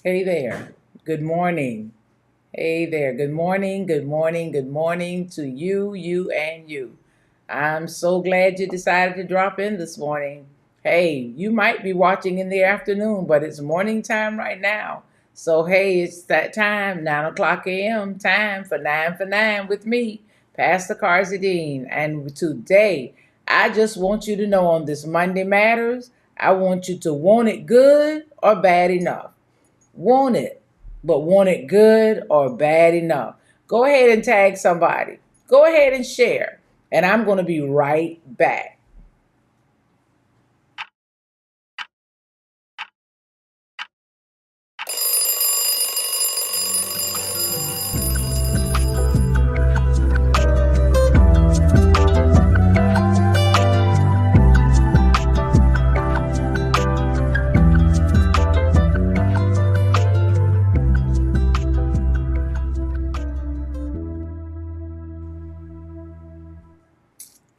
Hey there. Good morning. Hey there. Good morning. Good morning. Good morning to you, and you. I'm so glad you decided to drop in this morning. Hey, you might be watching in the afternoon, but it's morning time right now. So, hey, it's that time, 9 o'clock a.m. time for 9 for 9 with me, Pastor Carzadean. And today, I just want you to know on this Monday Matters, I want you to want it good or bad enough. Want it, but want it good or bad enough. Go ahead and tag somebody. Go ahead and share. And I'm going to be right back.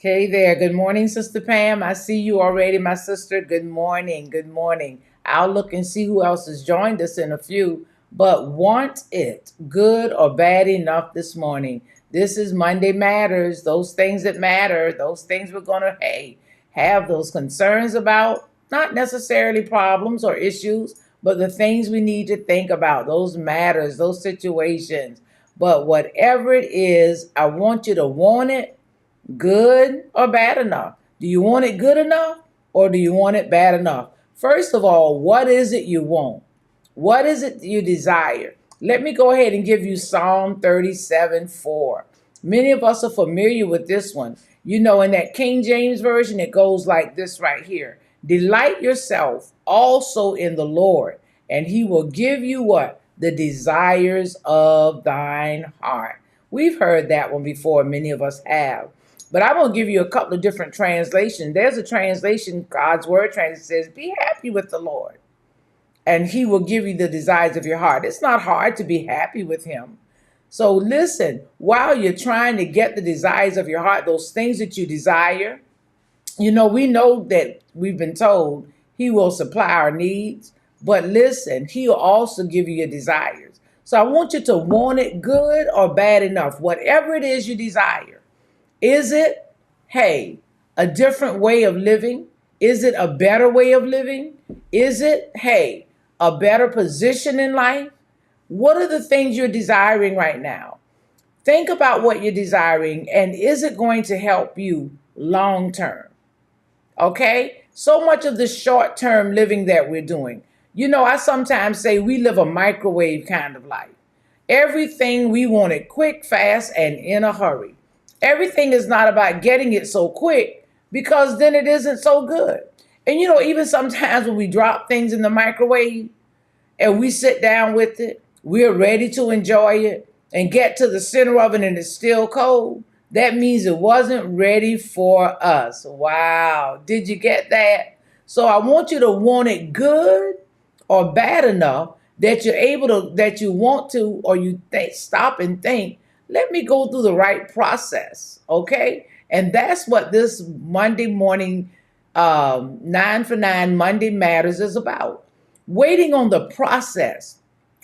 Okay, there. Good morning, Sister Pam. I see you already, my sister. Good morning. Good morning. I'll look and see who else has joined us in a few. But want it good or bad enough this morning? This is Monday Matters. Those things that matter, those things we're going to, hey, have those concerns about. Not necessarily problems or issues, but the things we need to think about, those matters, those situations. But whatever it is, I want you to want it good or bad enough? Do you want it good enough or do you want it bad enough? First of all, what is it you want? What is it you desire? Let me go ahead and give you Psalm 37:4. Many of us are familiar with this one. You know, in that King James Version, it goes like this right here. Delight yourself also in the Lord, and he will give you what? The desires of thine heart. We've heard that one before, many of us have. But I'm going to give you a couple of different translations. There's a translation, God's Word translation says, be happy with the Lord, and he will give you the desires of your heart. It's not hard to be happy with him. So listen, while you're trying to get the desires of your heart, those things that you desire, you know, we know that we've been told he will supply our needs, but listen, he'll also give you your desires. So I want you to want it good or bad enough, whatever it is you desire. Is it, hey, a different way of living? Is it a better way of living? Is it, hey, a better position in life? What are the things you're desiring right now? Think about what you're desiring and is it going to help you long term? Okay? So much of the short term living that we're doing. You know, I sometimes say we live a microwave kind of life. Everything we want it quick, fast, and in a hurry. Everything is not about getting it so quick because then it isn't so good. And you know, even sometimes when we drop things in the microwave and we sit down with it, we're ready to enjoy it and get to the center of it and it's still cold. That means it wasn't ready for us. Wow. Did you get that? So I want you to want it good or bad enough that you're able to, that you want to, or you stop and think, let me go through the right process. Okay. And that's what this Monday morning, 9 for 9 Monday Matters is about. Waiting on the process,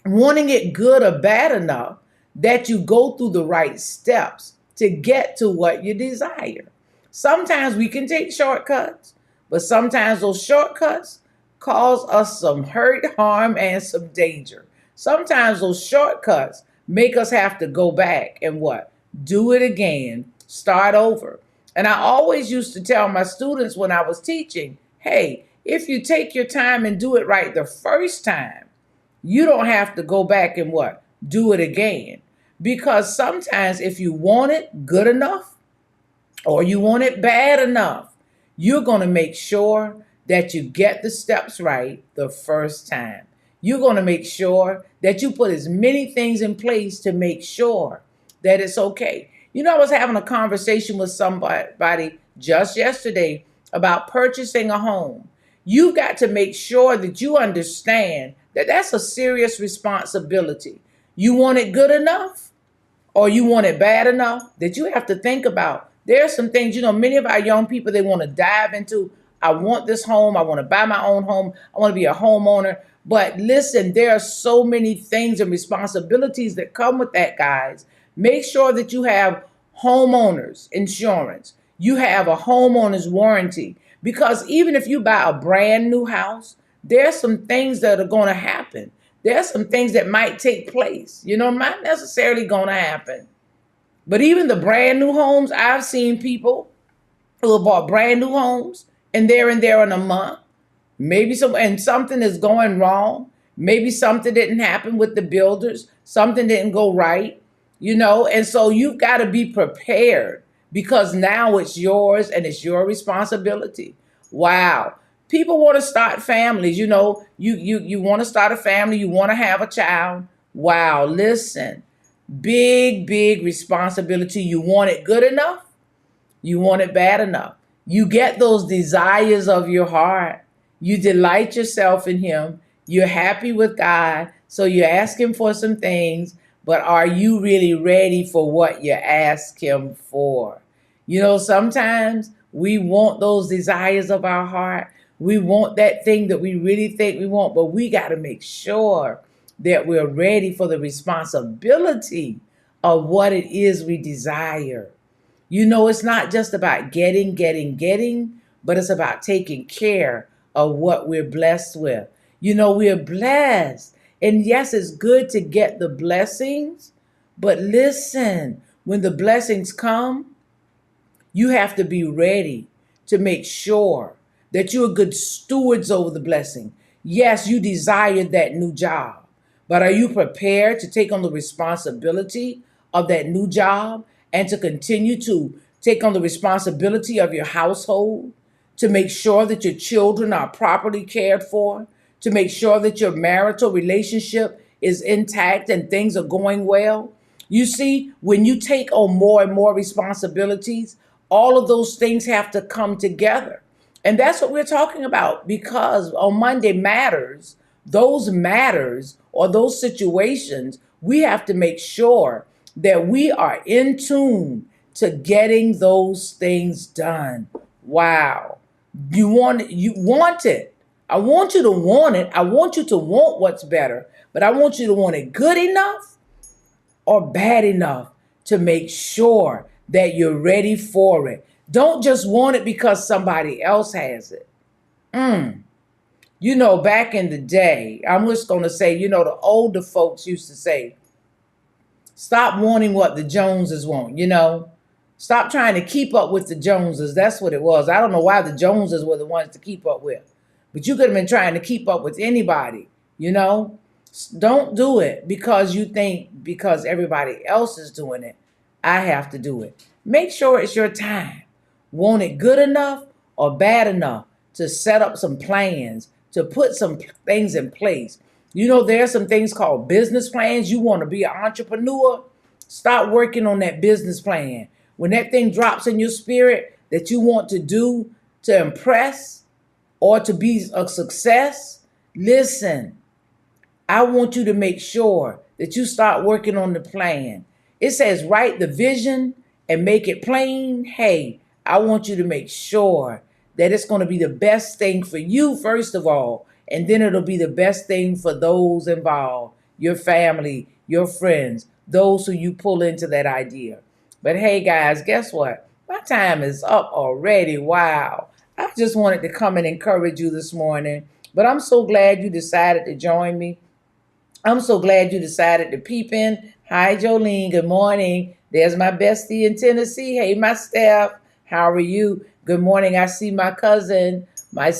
wanting it good or bad enough that you go through the right steps to get to what you desire. Sometimes we can take shortcuts, but sometimes those shortcuts cause us some hurt, harm, and some danger. Sometimes those shortcuts make us have to go back and what? Do it again, start over. And I always used to tell my students when I was teaching, hey, if you take your time and do it right the first time, you don't have to go back and what? Do it again. Because sometimes if you want it good enough or you want it bad enough, you're going to make sure that you get the steps right the first time. You're going to make sure that you put as many things in place to make sure that it's okay. You know, I was having a conversation with somebody just yesterday about purchasing a home. You've got to make sure that you understand that that's a serious responsibility. You want it good enough or you want it bad enough that you have to think about. There are some things, you know, many of our young people, they want to dive into I want this home. I want to buy my own home. I want to be a homeowner. But listen, there are so many things and responsibilities that come with that, guys. Make sure that you have homeowners insurance. You have a homeowner's warranty. Because even if you buy a brand new house, there's some things that are going to happen. There's some things that might take place. Not necessarily going to happen. But even the brand new homes, I've seen people who have bought brand new homes and they're in there in a month. Maybe something is going wrong. Maybe something didn't happen with the builders. Something didn't go right, and so you've got to be prepared because now it's yours and it's your responsibility. Wow. People want to start families, you want to start a family, you want to have a child. Wow, listen. Big responsibility. You want it good enough? You want it bad enough? You get those desires of your heart. You delight yourself in Him. You're happy with God. So you ask Him for some things, but are you really ready for what you ask Him for? Sometimes we want those desires of our heart. We want that thing that we really think we want, but we got to make sure that we're ready for the responsibility of what it is we desire. It's not just about getting, but it's about taking care of what we're blessed with. We're blessed. And yes, it's good to get the blessings, but listen, when the blessings come, you have to be ready to make sure that you're good stewards over the blessing. Yes, you desired that new job, but are you prepared to take on the responsibility of that new job and to continue to take on the responsibility of your household, to make sure that your children are properly cared for, to make sure that your marital relationship is intact and things are going well? You see, when you take on more and more responsibilities, all of those things have to come together. And that's what we're talking about, because on Monday matters or those situations, we have to make sure that we are in tune to getting those things done. Wow. You want it. I want you to want it. I want you to want what's better, but I want you to want it good enough or bad enough to make sure that you're ready for it. Don't just want it because somebody else has it. Back in the day, I'm just going to say, the older folks used to say, stop wanting what the Joneses want, Stop trying to keep up with the Joneses. That's what it was. I don't know why the Joneses were the ones to keep up with. But you could have been trying to keep up with anybody, Don't do it because you think because everybody else is doing it, I have to do it. Make sure it's your time. Want it good enough or bad enough to set up some plans, to put some things in place. There are some things called business plans. You want to be an entrepreneur? Start working on that business plan. When that thing drops in your spirit that you want to do to impress or to be a success, listen, I want you to make sure that you start working on the plan. It says write the vision and make it plain. Hey, I want you to make sure that it's going to be the best thing for you, first of all, and then it'll be the best thing for those involved, your family, your friends, those who you pull into that idea. But hey, guys, guess what? My time is up already. Wow. I just wanted to come and encourage you this morning, but I'm so glad you decided to join me. I'm so glad you decided to peep in. Hi, Jolene. Good morning. There's my bestie in Tennessee. Hey, my Steph. How are you? Good morning. I see my cousin, my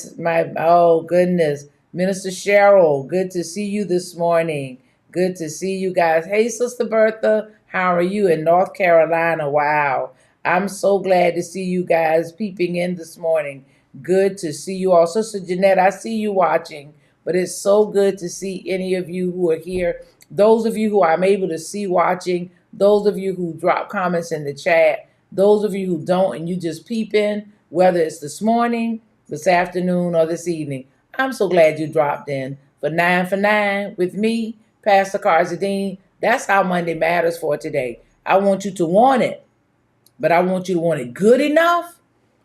oh goodness, Minister Cheryl. Good to see you this morning. Good to see you guys. Hey, Sister Bertha. How are you in North Carolina? Wow. I'm so glad to see you guys peeping in this morning. Good to see you all. Sister Jeanette, I see you watching, but it's so good to see any of you who are here. Those of you who I'm able to see watching, those of you who drop comments in the chat, those of you who don't and you just peep in, whether it's this morning, this afternoon, or this evening, I'm so glad you dropped in for 9 for 9 with me, Pastor Carzadean. That's how Monday matters for today. I want you to want it, but I want you to want it good enough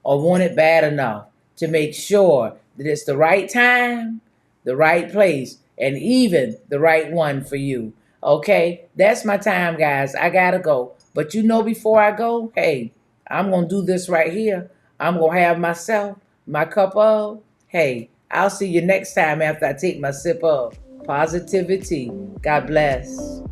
or want it bad enough. to make sure that it's the right time, the right place, and even the right one for you. Okay, that's my time, guys. I gotta go. But before I go, hey, I'm gonna do this right here. I'm gonna have myself my cup of. Hey, I'll see you next time after I take my sip of positivity. God bless.